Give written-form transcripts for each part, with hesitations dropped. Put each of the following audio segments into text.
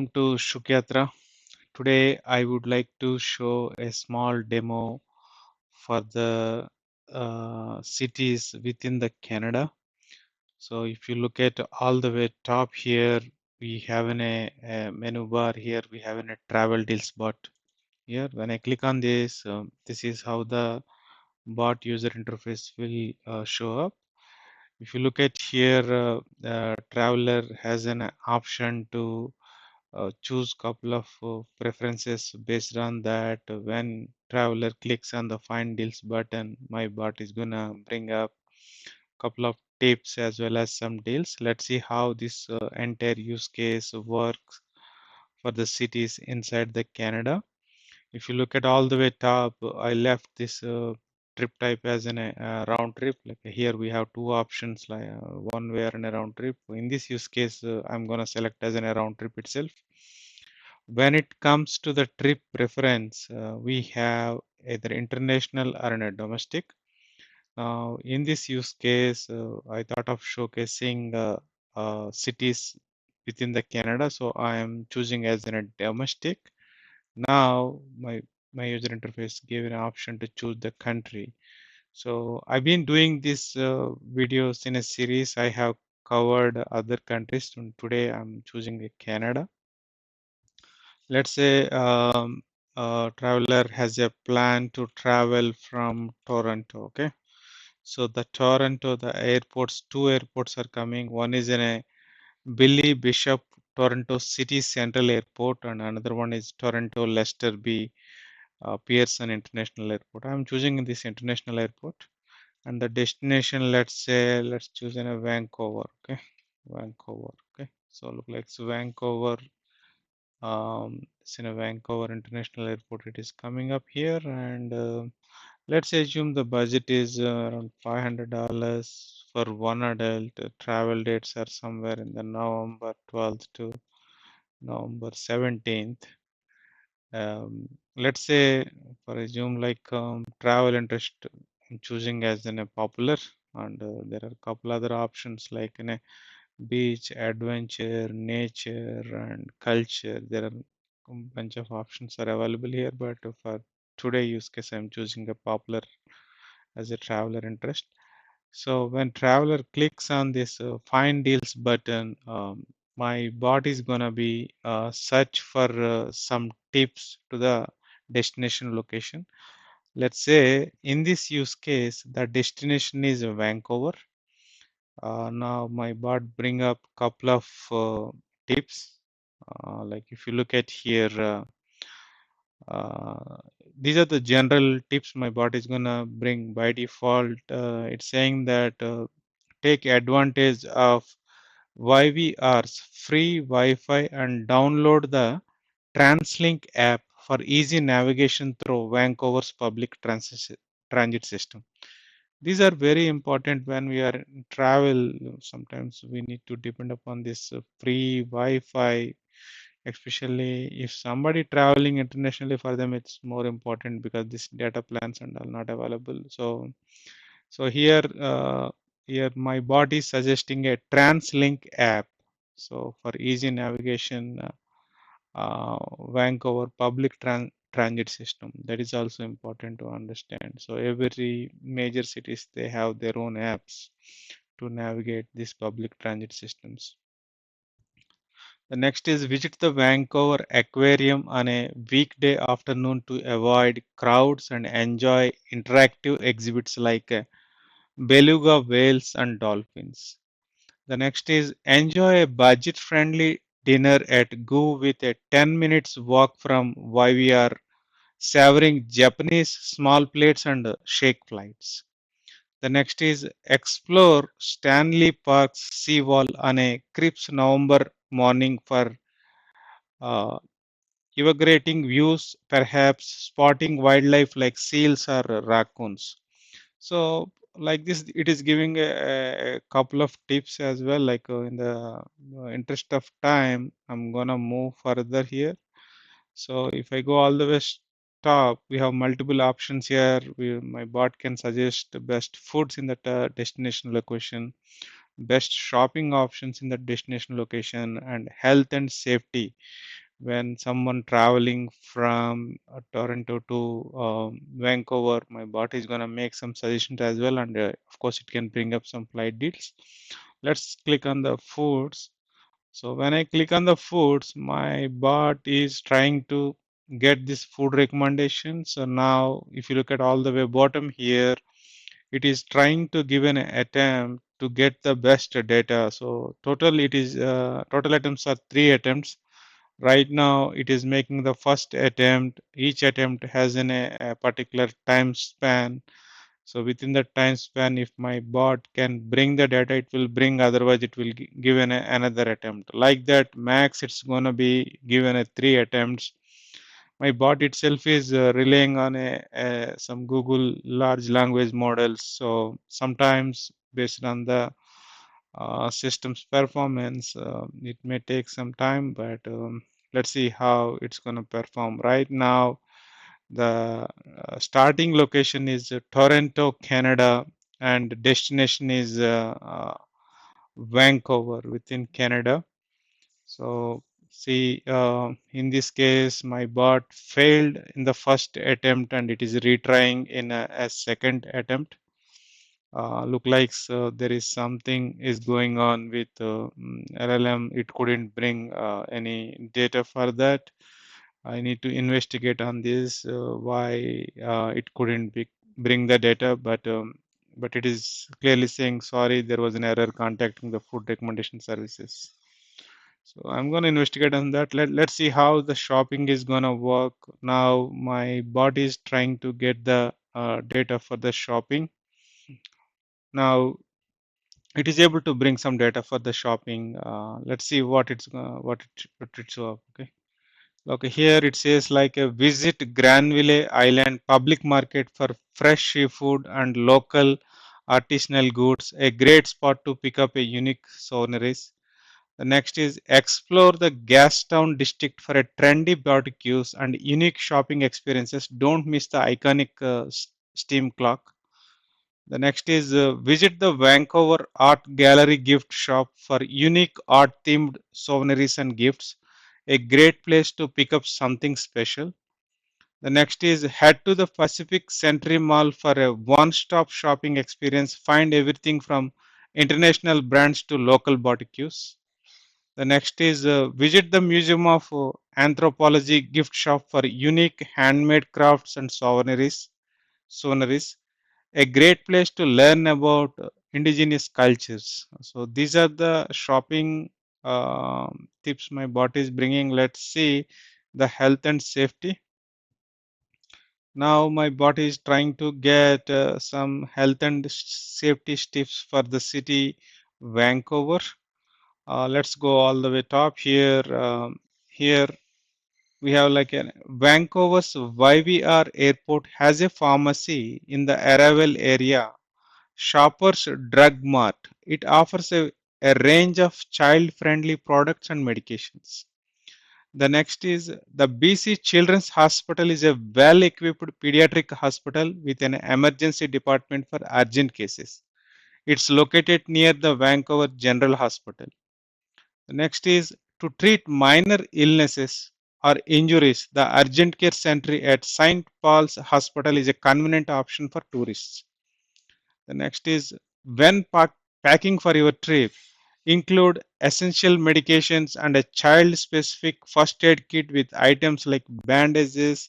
To Sukhyatra. Today I would like to show a small demo for the cities within the Canada. So if you look at all the way top here, we have a menu bar here. We have a travel deals bot here. When I click on this, this is how the bot user interface will show up. If you look at here, traveler has an option to choose couple of preferences. Based on that, when traveler clicks on the find deals button, my bot is gonna bring up couple of tips as well as some deals. Let's see how this entire use case works for the cities inside the Canada. If you look at all the way top, I left this trip type as an round trip. Like here we have two options, like one way and a round trip. In this use case, I'm gonna select as an a round trip itself. When it comes to the trip preference, we have either international or a domestic. In this use case, I thought of showcasing cities within the Canada, so I am choosing as a domestic. Now my user interface gave an option to choose the country. So I've been doing these videos in a series. I have covered other countries, and today I'm choosing a Canada. Let's say a traveler has a plan to travel from Toronto. Okay, so the Toronto, the airports, two airports are coming. One is in a Billy Bishop Toronto City Central Airport, and another one is Toronto Lester B. Pearson International Airport. I'm choosing this international airport, and the destination. Let's choose in a Vancouver. Okay, Vancouver. Okay, so look like it's Vancouver. It's in a Vancouver International Airport. It is coming up here, and let's assume the budget is around $500 for one adult. Travel dates are somewhere in the November 12th to November 17th. Let's say, for assume like travel interest, I'm choosing as in a popular, and there are a couple other options like in a beach, adventure, nature, and culture. There are a bunch of options are available here, but for today use case, I'm choosing a popular as a traveler interest. So when traveler clicks on this find deals button, my bot is gonna be search for some tips to the destination location. Let's say in this use case, the destination is Vancouver. Now my bot bring up couple of tips. Like if you look at here, uh, these are the general tips my bot is gonna bring by default. It's saying that take advantage of YVR's free Wi-Fi and download the TransLink app for easy navigation through Vancouver's public transit system. These are very important when we are in travel. Sometimes we need to depend upon this free Wi-Fi, especially if somebody traveling internationally. For them it's more important because this data plans and are not available. So here my bot is suggesting a TransLink app. So for easy navigation, Vancouver public transit system, that is also important to understand. So every major cities, they have their own apps to navigate these public transit systems. The next is visit the Vancouver Aquarium on a weekday afternoon to avoid crowds and enjoy interactive exhibits like beluga whales and dolphins. The next is enjoy a budget friendly dinner at Go with a 10 minutes walk from YVR, savoring Japanese small plates and shake flights. The next is explore Stanley Park's seawall on a crisp November morning for uh, evacuating views, perhaps spotting wildlife like seals or raccoons. So like this, it is giving a couple of tips as well. Like in the interest of time, I'm gonna move further here. So if I go all the way top, we have multiple options here. My bot can suggest the best foods in that destination location, best shopping options in the destination location, and health and safety. When someone traveling from Toronto to Vancouver, my bot is gonna make some suggestions as well, and of course it can bring up some flight deals. Let's click on the foods. So when I click on the foods, my bot is trying to get this food recommendation. So now if you look at all the way bottom here, it is trying to give an attempt to get the best data. So total attempts are 3 attempts. Right now it is making the first attempt. Each attempt has a particular time span. So within the time span, if my bot can bring the data, it will bring, otherwise it will give another attempt. Like that, max it's gonna be given a 3 attempts. My bot itself is relying on some Google large language models. So sometimes based on the system's performance, it may take some time, but let's see how it's gonna perform. Right now, the starting location is Toronto, Canada, and destination is Vancouver within Canada. So see, in this case, my bot failed in the first attempt and it is retrying in a second attempt. Look like so there is something is going on with LLM. It couldn't bring any data for that. I need to investigate on this why it couldn't bring the data, but it is clearly saying sorry, there was an error contacting the food recommendation services. So I'm going to investigate on that. Let's see how the shopping is going to work. Now my bot is trying to get the data for the shopping. Now it is able to bring some data for the shopping. Let's see what it show up. Okay. Okay, here it says like a visit Granville Island public market for fresh seafood and local artisanal goods, a great spot to pick up a unique souvenirs. The next is explore the Gastown district for a trendy barbecues and unique shopping experiences. Don't miss the iconic steam clock. The next is visit the Vancouver Art Gallery gift shop for unique art themed souvenirs and gifts. A great place to pick up something special. The next is head to the Pacific Century Mall for a one stop shopping experience. Find everything from international brands to local barbecues. The next is visit the Museum of Anthropology gift shop for unique handmade crafts and souvenirs, a great place to learn about indigenous cultures. So these are the shopping tips my bot is bringing. Let's see the health and safety. Now my bot is trying to get some health and safety tips for the city Vancouver. Let's go all the way top here. Here we have like a Vancouver's YVR airport has a pharmacy in the arrival area. Shoppers Drug Mart. It offers a range of child-friendly products and medications. The next is the BC Children's Hospital is a well-equipped pediatric hospital with an emergency department for urgent cases. It's located near the Vancouver General Hospital. The next is to treat minor illnesses or injuries. The urgent care center at St. Paul's Hospital is a convenient option for tourists. The next is when packing for your trip, include essential medications and a child specific first aid kit with items like bandages,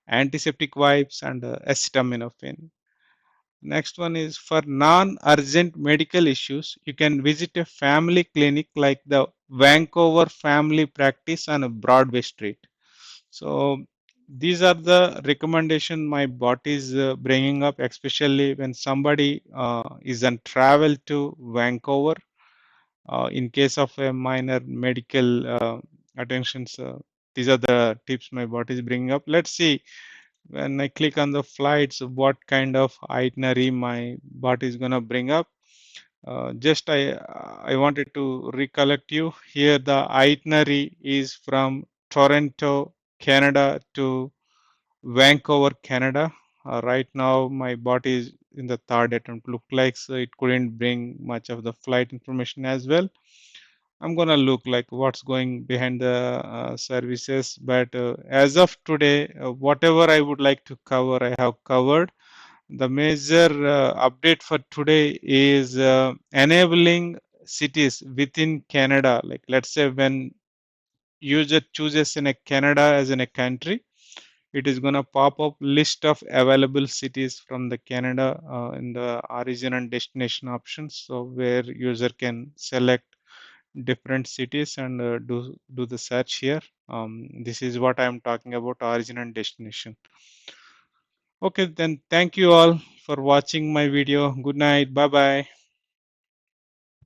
antiseptic wipes, and acetaminophen. Next one is for non urgent medical issues, you can visit a family clinic like the Vancouver Family Practice on a Broadway Street. So these are the recommendation my bot is bringing up, especially when somebody is on travel to Vancouver. In case of a minor medical attentions, these are the tips my bot is bringing up. Let's see when I click on the flights, what kind of itinerary my bot is gonna bring up. Just I wanted to recollect you here. The itinerary is from Toronto, Canada to Vancouver, Canada. Right now, my bot is in the third attempt. Looked like so it couldn't bring much of the flight information as well. I'm gonna look like what's going behind the services, but as of today, whatever I would like to cover, I have covered. The major update for today is enabling cities within Canada. Like let's say when user chooses in a Canada as in a country, it is going to pop up list of available cities from the Canada in the origin and destination options. So where user can select different cities and do the search here. This is what I'm talking about, origin and destination. Okay, then thank you all for watching my video. Good night. Bye bye.